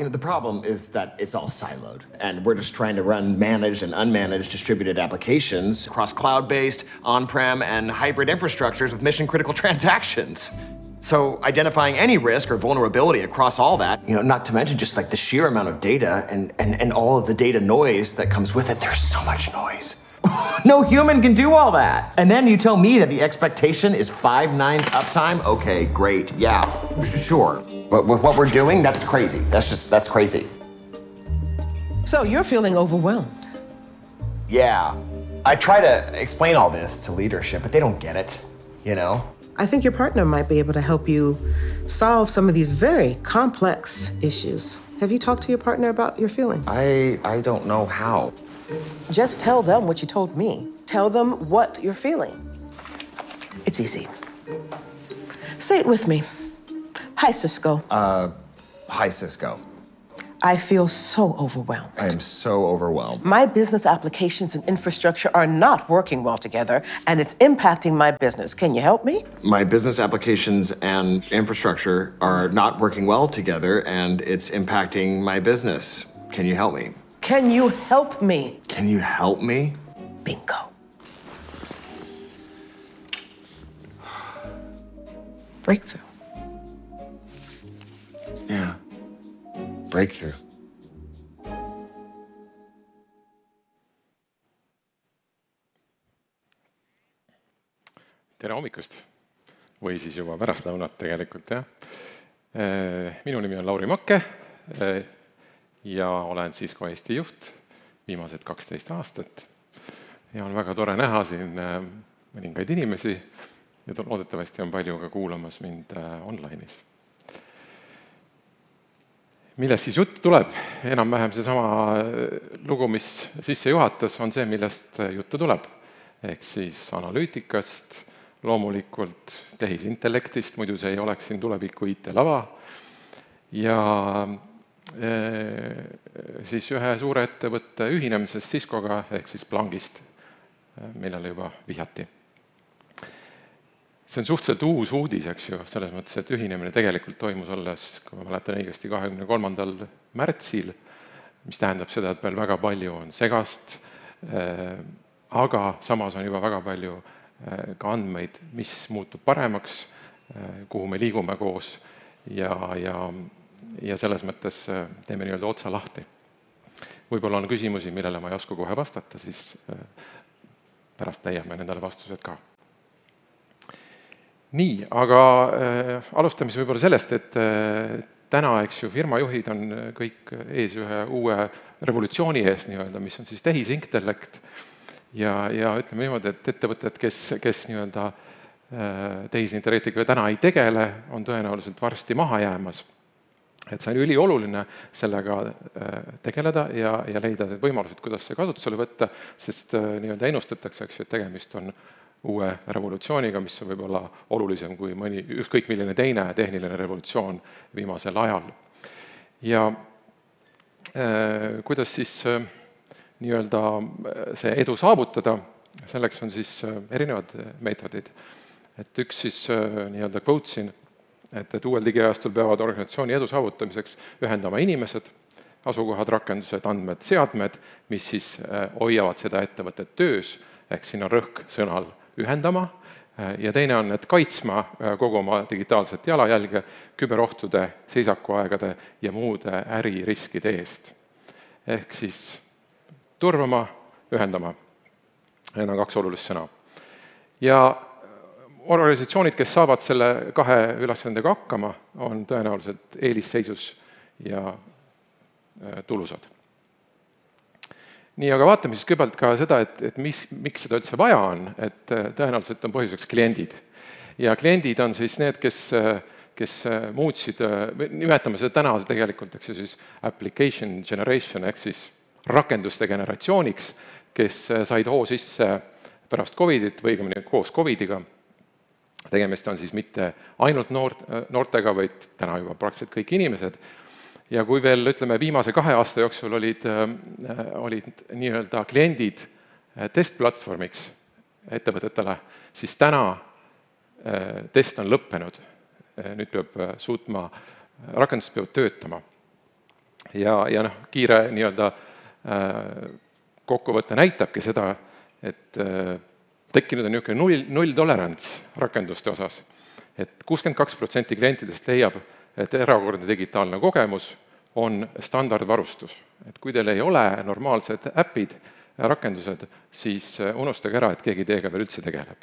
the problem is that it's all siloed, and we're just trying to run managed and unmanaged distributed applications across cloud-based, on-prem, and hybrid infrastructures with mission-critical transactions. So identifying any risk or vulnerability across all that, not to mention just like the sheer amount of data and all of the data noise that comes with it, there's so much noise. No human can do all that. And then you tell me that the expectation is 5 nines uptime? Okay, great, yeah, sure. But with what we're doing, that's crazy. That's crazy. So you're feeling overwhelmed? Yeah. I try to explain all this to leadership, but they don't get it, I think your partner might be able to help you solve some of these very complex issues. Have you talked to your partner about your feelings? I don't know how. Just tell them what you told me. Tell them what you're feeling. It's easy. Say it with me. Hi, Cisco. Hi, Cisco. I feel so overwhelmed. I am so overwhelmed. My business applications and infrastructure are not working well together, and it's impacting my business. Can you help me? My business applications and infrastructure are not working well together, and it's impacting my business. Can you help me? Can you help me? Can you help me? Bingo. Breakthrough. Yeah. Breakthrough. Tere hommikust või siis juba pärastlõunat tegelikult, jah. Minu nimi on Lauri Makke ja olen siis ka Eesti juht viimased 12 aastat. Ja on väga tore näha siin mõningaid inimesi ja loodetavasti on palju ka kuulamas mind online'is. Millest siis jutt tuleb? Enam-vähem seesama lugu, mis sisse juhatas, on see, millest juttu tuleb. Ehk siis analüütikast, loomulikult tehisintellektist, muidu see ei oleks siin tuleviku IT-lava. Ja siis ühe suure ettevõtte ühinemisest Ciscoga, ehk siis Splungist, millele juba vihjati. See on suhteliselt uus uudis, eks ju, selles mõttes, et ühinemine tegelikult toimus alles, kui ma mäletan õigesti, 23. märtsil, mis tähendab seda, et veel väga palju on segast, aga samas on juba väga palju ka andmeid, mis muutub paremaks, kuhu me liigume koos ja selles mõttes teeme nii-öelda otsa lahti. Võib-olla on küsimusi, millele ma ei oska kohe vastata, siis pärast leiame nendele vastused ka. Nii, aga alustame võib-olla sellest, et täna, eks ju, firmajuhid on kõik ees ühe uue revolutsiooni ees, nii-öelda, mis on siis tehisintellekt ja ütleme niimoodi, et ettevõtted, kes nii-öelda tehisintellektiga täna ei tegele, on tõenäoliselt varsti maha jäämas. Et see on ülioluline sellega tegeleda ja leida võimalused, kuidas see kasutusele võtta, sest nii-öelda ennustatakse, eks ju, et tegemist on uue revolutsiooniga, mis on võib-olla olulisem kui mõni ükskõik milline teine tehniline revolutsioon viimasel ajal. Ja kuidas siis nii-öelda see edu saavutada, selleks on siis erinevad meetodid. Et üks siis nii-öelda quotesin, et uuel digiajastul peavad organisatsiooni edu saavutamiseks ühendama inimesed, asukohad, rakendused, andmed, seadmed, mis siis hoiavad seda ettevõtet töös, ehk siin on rõhk sõnal ühendama, ja teine on, et kaitsma kogu oma digitaalset jalajälge küberohtude, seisakuaegade ja muude äririskide eest. Ehk siis turvama, ühendama. Need on 2 olulist sõna. Ja organisatsioonid, kes saavad selle 2 ülesandega hakkama, on tõenäoliselt eelisseisus ja tulusad. Nii, aga vaatame siis kõigepealt ka seda, et miks seda üldse vaja on, et tõenäoliselt on põhjuseks kliendid. Ja kliendid on siis need, kes muutsid, nimetame seda täna tegelikult, eks siis application generation, ehk siis rakenduste generatsiooniks, kes said hoo sisse pärast Covidit või koos Covidiga. Tegemist on siis mitte ainult noortega, vaid täna juba praktiliselt kõik inimesed. Ja kui veel, ütleme, viimase 2 aasta jooksul olid nii-öelda kliendid testplatvormiks ettevõtetele, siis täna test on lõppenud. Nüüd peab suutma, rakendused peavad töötama. ja noh, kiire nii-öelda kokkuvõte näitabki seda, et tekkinud on niisugune nulltolerants rakenduste osas, et 62% klientidest leiab, et erakordne digitaalne kogemus on standardvarustus. Et kui teil ei ole normaalsed äpid, rakendused, siis unustage ära, et keegi teiega veel üldse tegeleb.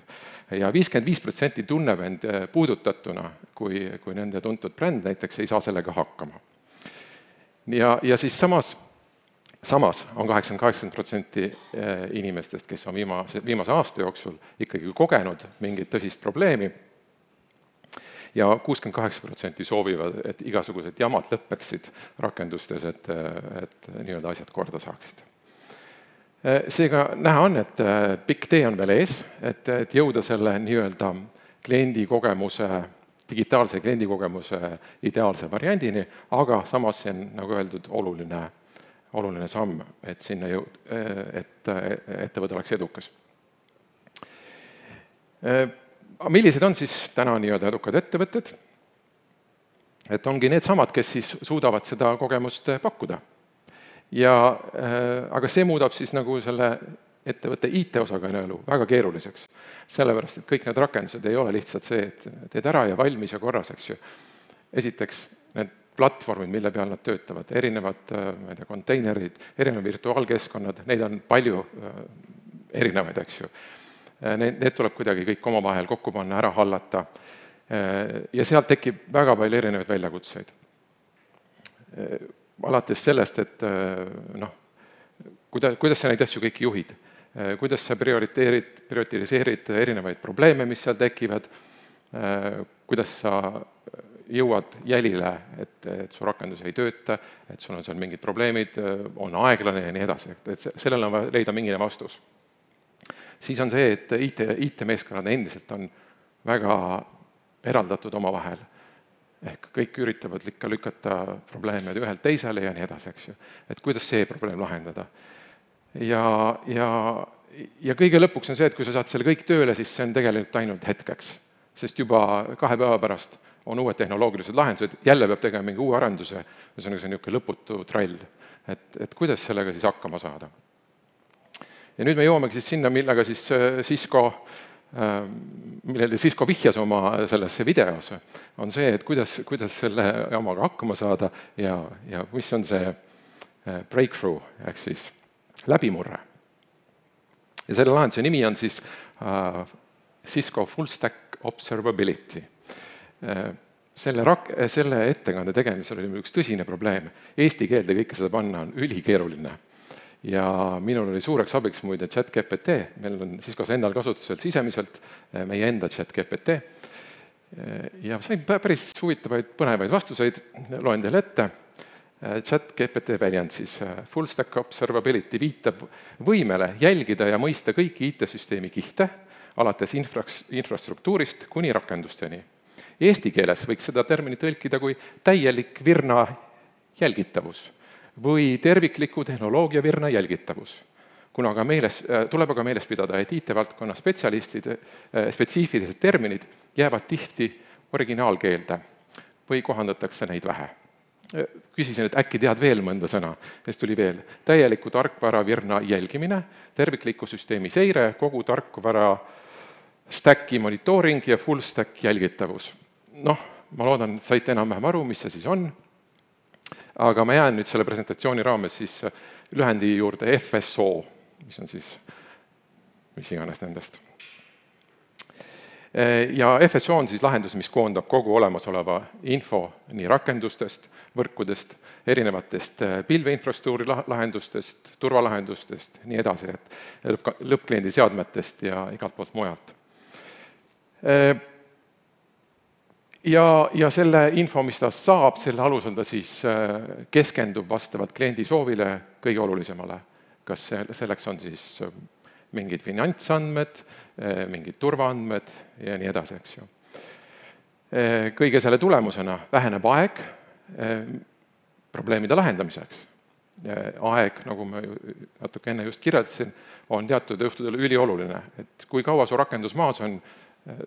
Ja 55% tunneb end puudutatuna, kui nende tuntud bränd näiteks ei saa sellega hakkama. Ja siis samas on 80% inimestest, kes on viimase aasta jooksul ikkagi kogenud mingit tõsist probleemi, ja 68% soovivad, et igasugused jamad lõppeksid rakendustes, et nii-öelda asjad korda saaksid. Seega näha on, et pikk tee on veel ees, et jõuda selle nii-öelda kliendikogemuse, digitaalse kliendikogemuse ideaalse variandini, aga samas see on, nagu öeldud, oluline samm, et sinna et ettevõte oleks edukas. Millised on siis täna nii-öelda edukad ettevõtted? Et ongi need samad, kes siis suudavad seda kogemust pakkuda. Aga see muudab siis nagu selle ettevõtte IT-osaga elu väga keeruliseks. Sellepärast, et kõik need rakendused ei ole lihtsalt see, et teed ära ja valmis ja korras, eks ju. Esiteks, need platvormid, mille peal nad töötavad, erinevad konteinerid, erinevad virtuaalkeskkonnad, neid on palju erinevaid, eks ju. Need tuleb kuidagi kõik omavahel kokku panna, ära hallata ja sealt tekib väga palju erinevaid väljakutseid. Alates sellest, et kuidas sa neid asju kõiki juhid, kuidas sa prioritiseerid erinevaid probleeme, mis seal tekivad, kuidas sa jõuad jälile, et su rakendus ei tööta, et sul on seal mingid probleemid, on aeglane ja nii edasi, et sellele on leida mingine vastus. Siis on see, et IT-meeskonnad endiselt on väga eraldatud omavahel. Ehk kõik üritavad lükata probleeme ühelt teisele ja nii edasi, eks ju. Et kuidas see probleem lahendada. Ja kõige lõpuks on see, et kui sa saad selle kõik tööle, siis see on tegelikult ainult hetkeks. Sest juba 2 päeva pärast on uued tehnoloogilised lahendused, jälle peab tegema mingi uue arenduse, see on niisugune lõputu trall. Et kuidas sellega siis hakkama saada. Ja nüüd me jõuamegi siis sinna, millega siis millele Cisco vihjas oma sellesse videos, on see, et kuidas selle jamaga hakkama saada ja mis on see breakthrough, ehk siis läbimurre. Ja selle lahenduse nimi on siis Cisco Full Stack Observability. Selle ettekande tegemisel oli üks tõsine probleem. Eesti keelde kõike seda panna on ülikeeruline. Ja minul oli suureks abiks muide ChatGPT, meil on Ciscos endal kasutusel sisemiselt meie enda ChatGPT. Ja sain päris huvitavaid, põnevaid vastuseid, loen teile ette. ChatGPT väljend siis Full Stack Observability viitab võimele jälgida ja mõista kõiki IT-süsteemi kihte, alates infrastruktuurist kuni rakendusteni. Eesti keeles võiks seda terminit tõlkida kui täielik virna jälgitavus või tervikliku tehnoloogia virna jälgitavus. Tuleb aga meeles pidada, et IT-valdkonna spetsiifilised terminid jäävad tihti originaalkeelde või kohandatakse neid vähe. Küsisin, et äkki tead veel mõnda sõna, kes tuli veel. Täieliku tarkvara virna jälgimine, tervikliku süsteemi seire, kogu tarkvara stacki monitooring ja full stack jälgitavus. Ma loodan, et saite enam-vähem aru, mis see siis on. Aga ma jään nüüd selle presentatsiooni raames siis lühendi juurde FSO, mis on siis mis iganes nendest. Ja FSO on siis lahendus, mis koondab kogu olemasoleva info nii rakendustest, võrkudest, erinevatest pilveinfrastruktuuri lahendustest, turvalahendustest, nii edasi, et lõppkliendi seadmetest ja igalt poolt mujalt. Ja selle info, mis ta saab, selle alusel ta siis keskendub vastavalt kliendi soovile kõige olulisemale. Kas selleks on siis mingid finantsandmed, mingid turvaandmed ja nii edasi, eks ju. Kõige selle tulemusena väheneb aeg probleemide lahendamiseks. Aeg, nagu ma natuke enne just kirjeldasin, on teatud juhtudel ülioluline. Et kui kaua su rakendus maas on,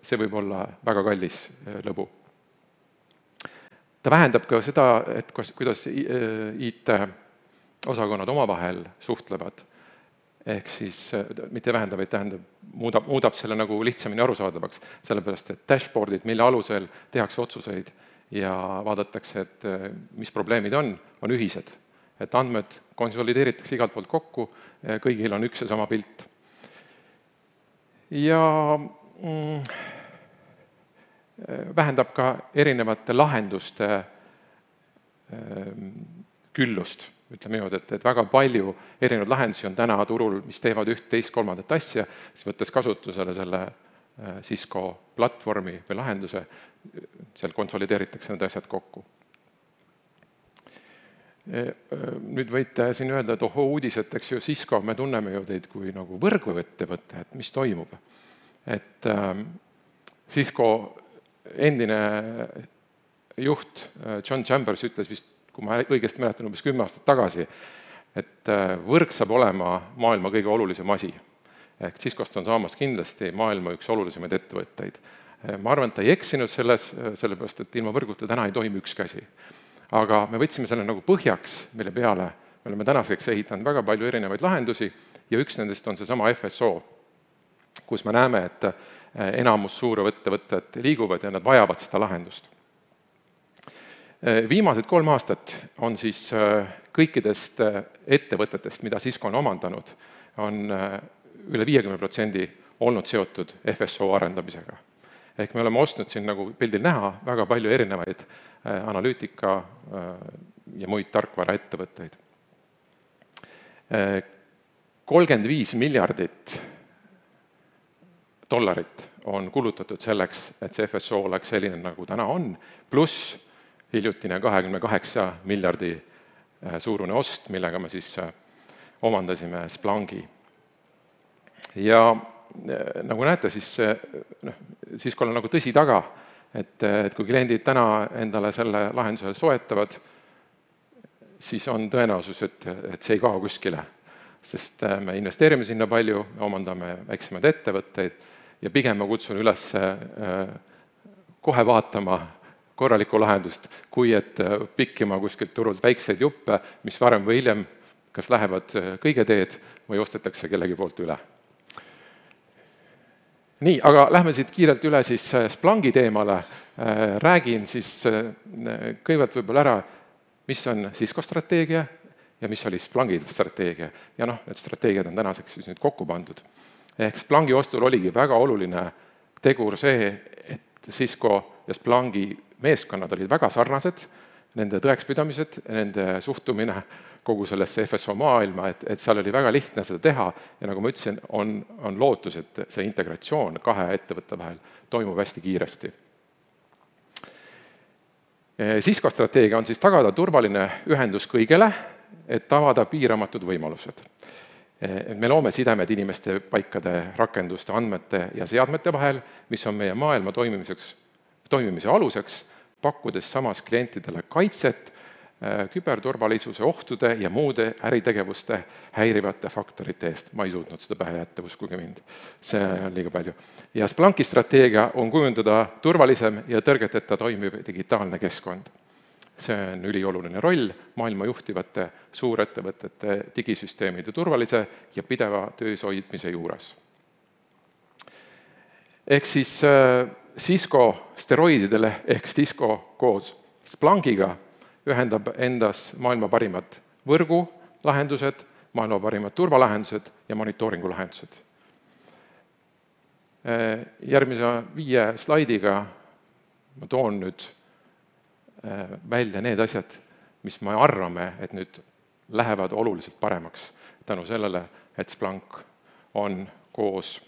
see võib olla väga kallis lõbu. Ta vähendab ka seda, et kuidas IT-osakonnad omavahel suhtlevad. Ehk siis mitte vähendab, vaid tähendab, muudab selle nagu lihtsamini arusaadavaks, sellepärast et dashboardid, mille alusel tehakse otsuseid ja vaadatakse, et mis probleemid on ühised. Et andmed konsolideeritakse igalt poolt kokku, kõigil on üks ja sama pilt. Ja vähendab ka erinevate lahenduste küllust. Ütleme niimoodi, et väga palju erinevaid lahendusi on täna turul, mis teevad üht, teist, kolmandat asja, siis võttes kasutusele selle Cisco platvormi või lahenduse, seal konsolideeritakse need asjad kokku. Nüüd võite siin öelda, et uudised, eks ju, Cisco, me tunneme ju teid kui nagu võrguettevõte, et mis toimub. Et Cisco endine juht John Chambers ütles vist, kui ma õigesti mäletan, umbes 10 aastat tagasi, et võrk saab olema maailma kõige olulisem asi. Ehk Ciscost on saamas kindlasti maailma üks olulisemaid ettevõtteid. Ma arvan, et ta ei eksinud selles, sellepärast, et ilma võrguta täna ei toimi ükski asi. Aga me võtsime selle nagu põhjaks, mille peale me oleme tänaseks ehitanud väga palju erinevaid lahendusi ja üks nendest on seesama FSO, kus me näeme, et enamus suurettevõtted liiguvad ja nad vajavad seda lahendust. Viimased 3 aastat on siis kõikidest ettevõtetest, mida Cisco on omandanud, on üle 50% olnud seotud FSO arendamisega. Ehk me oleme ostnud siin nagu pildil näha väga palju erinevaid analüütika ja muid tarkvaraettevõtteid. 35 miljardit dollarit on kulutatud selleks, et see FSO oleks selline, nagu täna on, pluss hiljutine 28 miljardi suurune ost, millega me siis omandasime Splunki. Ja nagu näete, siis Cisco'l on nagu tõsi taga, et kui kliendid täna endale selle lahenduse soetavad, siis on tõenäosus, et see ei kao kuskile. Sest me investeerime sinna palju, me omandame väiksemaid ettevõtteid ja pigem ma kutsun üles kohe vaatama korralikku lahendust, kui et pikkima kuskilt turult väikseid juppe, mis varem või hiljem kas lähevad kõige teed või ostetakse kellegi poolt üle. Nii, aga lähme siit kiirelt üle siis Splunki teemale. Räägin siis kõigepealt võib-olla ära, mis on Cisco strateegia ja mis oli Splunki strateegia. Ja need strateegiad on tänaseks siis nüüd kokku pandud. Ehk Splunki ostul oligi väga oluline tegur see, et Cisco ja Splunki meeskonnad olid väga sarnased, nende tõekspidamised, nende suhtumine kogu sellesse FSO maailma, et seal oli väga lihtne seda teha ja nagu ma ütlesin, on lootus, et see integratsioon 2 ettevõtte vahel toimub hästi kiiresti. Cisco strateegia on siis tagada turvaline ühendus kõigele, et avada piiramatud võimalused. Me loome sidemed inimeste paikade, rakenduste, andmete ja seadmete vahel, mis on meie maailma toimimise aluseks, pakkudes samas klientidele kaitset küberturvalisuse ohtude ja muude äritegevuste häirivate faktorite eest. Ma ei suutnud seda pähe jätta, uskuge mind. See on liiga palju. Ja Splunki strateegia on kujundada turvalisem ja tõrgeteta toimiv digitaalne keskkond. See on ülioluline roll maailma juhtivate suurettevõtete digisüsteemide turvalise ja pideva töös hoidmise juures. Ehk siis Cisco steroididele ehk Cisco koos Splunkiga ühendab endas maailma parimad võrgulahendused, maailma parimad turvalahendused ja monitooringulahendused. Järgmise 5 slaidiga ma toon nüüd välja need asjad, mis me arvame, et nüüd lähevad oluliselt paremaks tänu sellele, et Splunk on koos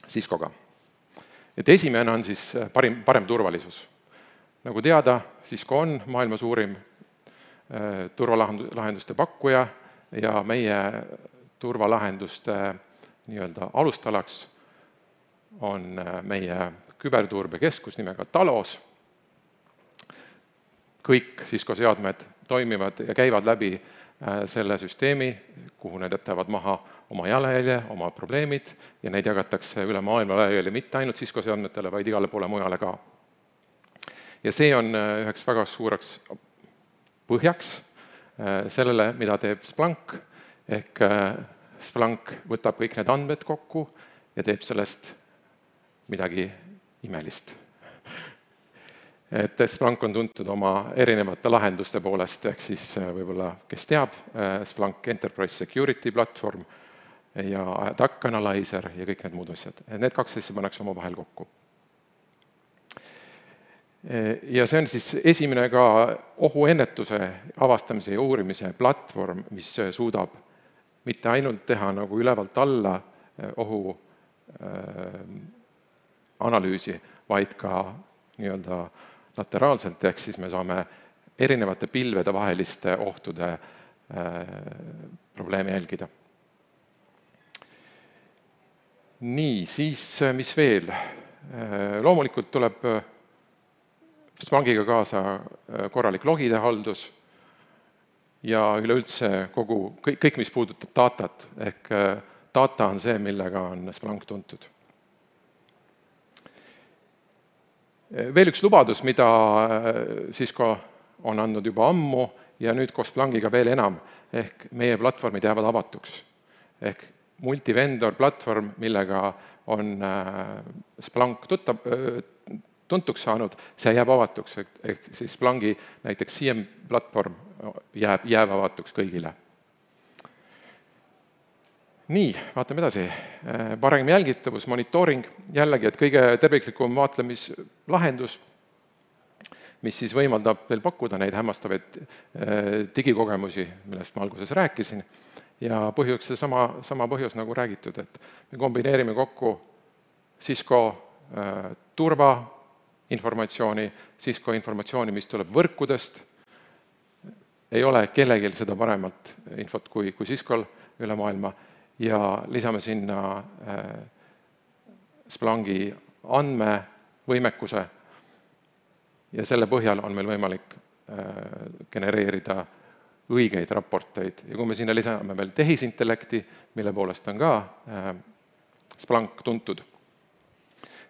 Ciscoga. Et esimene on siis parem turvalisus. Nagu teada, Cisco on maailma suurim turvalahenduste pakkuja ja meie turvalahenduste nii-öelda alustalaks on meie küberturbekeskus nimega Talos. Kõik Cisco seadmed toimivad ja käivad läbi selle süsteemi, kuhu need jätavad maha oma jalajälje, oma probleemid ja neid jagatakse üle maailma jalajälje mitte ainult Cisco seadmetele, vaid igale poole mujale ka. Ja see on üheks väga suureks põhjaks sellele, mida teeb Splunk, ehk Splunk võtab kõik need andmed kokku ja teeb sellest midagi imelist. Et Splunk on tuntud oma erinevate lahenduste poolest, ehk siis võib-olla, kes teab, Splunk Enterprise Security platvorm ja Attack Analyzer ja kõik need muud asjad. Need kaks asja pannakse omavahel kokku. Ja see on siis esimene ka ohuennetuse avastamise ja uurimise platvorm, mis suudab mitte ainult teha nagu ülevalt alla ohu analüüsi, vaid ka nii-öelda lateraalselt, ehk siis me saame erinevate pilvede vaheliste ohtude probleeme jälgida. Nii, siis mis veel? Loomulikult tuleb Splunkiga kaasa korralik logide haldus ja üleüldse kõik, mis puudutab datat, ehk data on see, millega on Splunk tuntud. Veel üks lubadus, mida Cisco on andnud juba ammu ja nüüd koos Splunkiga veel enam, ehk meie platvormid jäävad avatuks. Ehk multivendor platvorm, millega on Splunk tuntuks saanud, see jääb avatuks, ehk siis Splunki näiteks CM platvorm jääb avatuks kõigile. Nii, vaatame edasi. Parem jälgitavus, monitooring, jällegi, et kõige terviklikum vaatlemislahendus, mis siis võimaldab veel pakkuda neid hämmastavaid digikogemusi, millest ma alguses rääkisin. Ja põhjus see sama põhjus nagu räägitud, et me kombineerime kokku Cisco turva informatsiooni, Cisco informatsiooni, mis tuleb võrkudest. Ei ole kellelgi seda paremat infot kui Cisco'l üle maailma ja lisame sinna Splunki andmevõimekuse ja selle põhjal on meil võimalik genereerida õigeid raporteid. Ja kui me sinna lisame veel tehisintellekti, mille poolest on ka Splunk tuntud,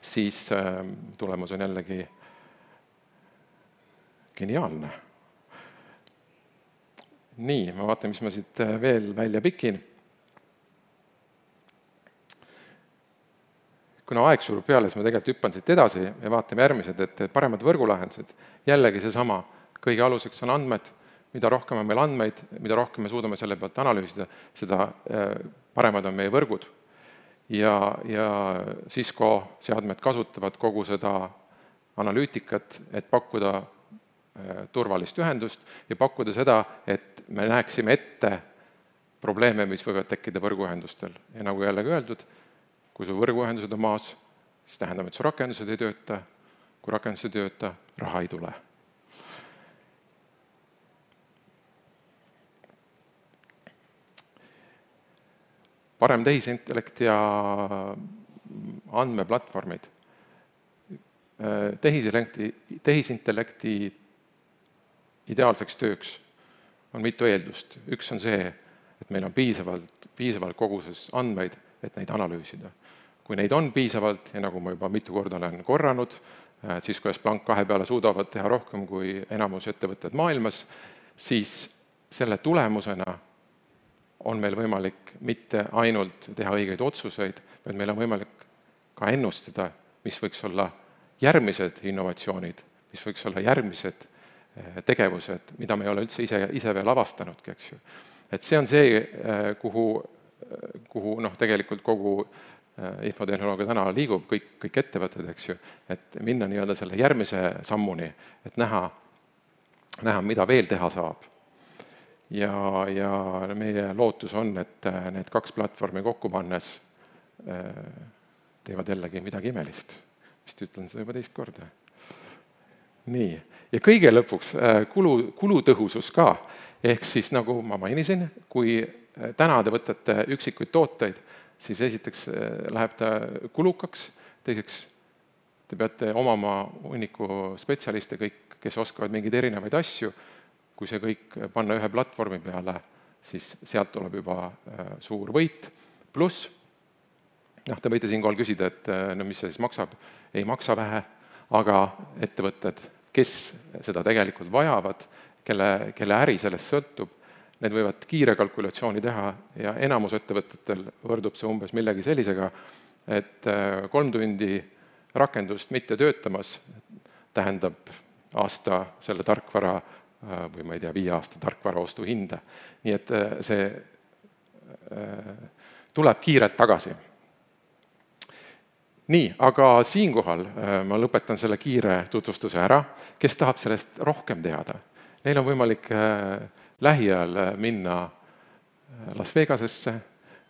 siis tulemus on jällegi geniaalne. Nii, ma vaatan, mis ma siit veel välja pikin. Kuna aeg surub peale, siis ma tegelikult hüppan siit edasi ja vaatame järgmised, et paremad võrgulahendused. Jällegi seesama, kõige aluseks on andmed, mida rohkem on meil andmeid, mida rohkem me suudame selle pealt analüüsida, seda paremad on meie võrgud. Ja Cisco seadmed kasutavad kogu seda analüütikat, et pakkuda turvalist ühendust ja pakkuda seda, et me näeksime ette probleeme, mis võivad tekkida võrguühendustel. Ja nagu jällegi öeldud, kui su võrguühendused on maas, siis tähendab, et su rakendused ei tööta. Kui rakendused ei tööta, raha ei tule. Parem tehisintellekt ja andmeplatvormid. Tehisintellekti ideaalseks tööks on mitu eeldust. Üks on see, et meil on piisavalt koguses andmeid, et neid analüüsida. Kui neid on piisavalt, ja nagu ma juba mitu korda olen korranud, siis kui Splunk 2 peale suudavad teha rohkem kui enamus ettevõtted maailmas, siis selle tulemusena on meil võimalik mitte ainult teha õigeid otsuseid, vaid meil on võimalik ka ennustada, mis võiks olla järgmised innovatsioonid, mis võiks olla järgmised tegevused, mida me ei ole üldse ise veel avastanudki, eks ju. Et see on see, kuhu tegelikult kogu infotehnoloogia täna liigub, kõik ettevõtted, eks ju, et minna nii-öelda selle järgmise sammuni, et näha, mida veel teha saab. Ja meie lootus on, et need kaks platvormi kokku pannes teevad jällegi midagi imelist. Vist ütlen seda juba teist korda. Nii, ja kõige lõpuks kulutõhusus ka. Ehk siis, nagu ma mainisin, kui täna te võtate üksikuid tooteid, siis esiteks läheb ta kulukaks, teiseks te peate omama hunniku spetsialiste kõik, kes oskavad mingeid erinevaid asju. Kui see kõik panna ühe platvormi peale, siis sealt tuleb juba suur võit. Pluss, te võite siinkohal küsida, et no mis see siis maksab? Ei maksa vähe, aga ettevõtted, kes seda tegelikult vajavad, kelle äri sellest sõltub, need võivad kiire kalkulatsiooni teha ja enamus ettevõtetel võrdub see umbes millegi sellisega, et 3 tundi rakendust mitte töötamas tähendab aasta selle tarkvara või ma ei tea, 5 aasta tarkvara ostu hinda. Nii et see tuleb kiirelt tagasi. Nii, aga siinkohal ma lõpetan selle kiire tutvustuse ära. Kes tahab sellest rohkem teada? Neil on võimalik lähiajal minna Las Vegasesse,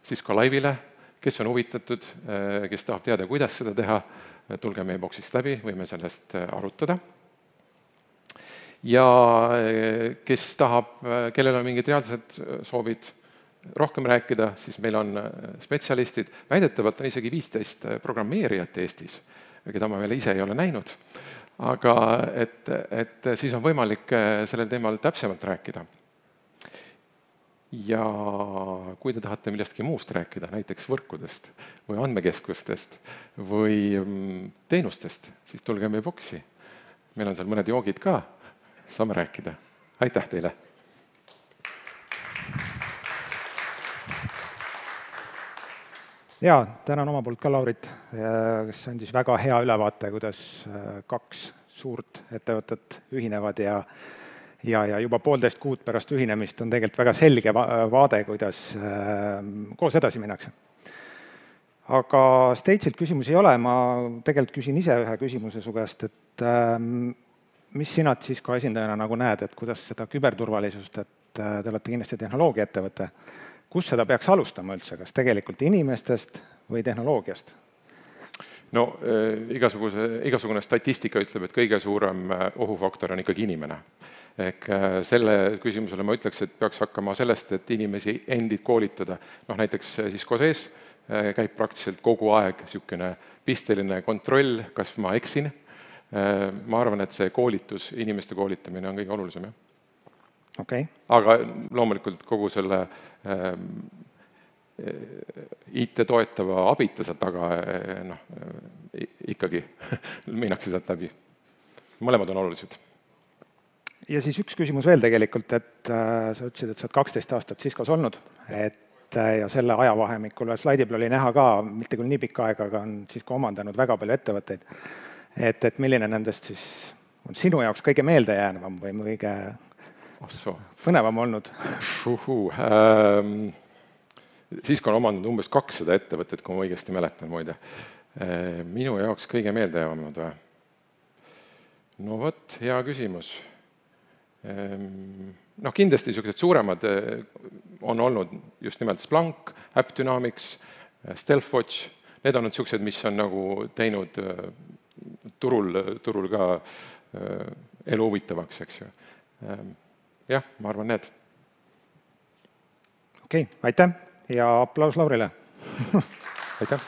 siis ka laivile, kes on huvitatud, kes tahab teada, kuidas seda teha, tulge meie boksist läbi, võime sellest arutada. Ja kes tahab, kellel on mingid reaalsed soovid rohkem rääkida, siis meil on spetsialistid, väidetavalt on isegi 15 programmeerijat Eestis, keda ma veel ise ei ole näinud, aga et siis on võimalik sellel teemal täpsemalt rääkida. Ja kui te tahate millestki muust rääkida, näiteks võrkudest või andmekeskustest või teenustest, siis tulge meie boksi. Meil on seal mõned joogid ka, saame rääkida. Aitäh teile! Ja, tänan oma poolt ka Laurit, kes andis väga hea ülevaate, kuidas 2 suurt ettevõtet ühinevad ja juba 1,5 kuud pärast ühinemist on tegelikult väga selge vaade, kuidas koos edasi minnakse. Aga State'ilt küsimusi ei ole, ma tegelikult küsin ise ühe küsimuse su käest, et mis sina siis ka esindajana nagu näed, et kuidas seda küberturvalisust, et te olete kindlasti tehnoloogiaettevõte, kus seda peaks alustama üldse, kas tegelikult inimestest või tehnoloogiast? No igasugune statistika ütleb, et kõige suurem ohufaktor on ikkagi inimene. Ehk selle küsimusele ma ütleks, et peaks hakkama sellest, et inimesi endid koolitada. Näiteks Cisco sees käib praktiliselt kogu aeg niisugune pisteline kontroll, kas ma eksin. Ma arvan, et see koolitus, inimeste koolitamine on kõige olulisem. Okay. Aga loomulikult kogu selle IT toetava abita sealt taga ikkagi minnakse sealt läbi. Mõlemad on olulised. Ja siis üks küsimus veel tegelikult, et sa ütlesid, et sa oled 12 aastat Ciscos olnud, ja selle ajavahemikul slaidi peal oli näha ka, mitte küll nii pikka aega, aga on Cisco omandanud väga palju ettevõtteid. Et milline nendest siis on sinu jaoks kõige meeldejäänevam või kõige põnevam olnud? Cisco on omandanud umbes 200 ettevõtet, kui ma õigesti mäletan muide. Minu jaoks kõige meeldejäävamad või? No vot, hea küsimus. Kindlasti niisugused suuremad on olnud just nimelt Splunk, AppDynamics, StealthWatch. Need on niisugused, mis on nagu teinud turul ka elu huvitavaks, eks ju. Jah, ma arvan need. Okei, aitäh ja aplaus Laurile. Aitäh.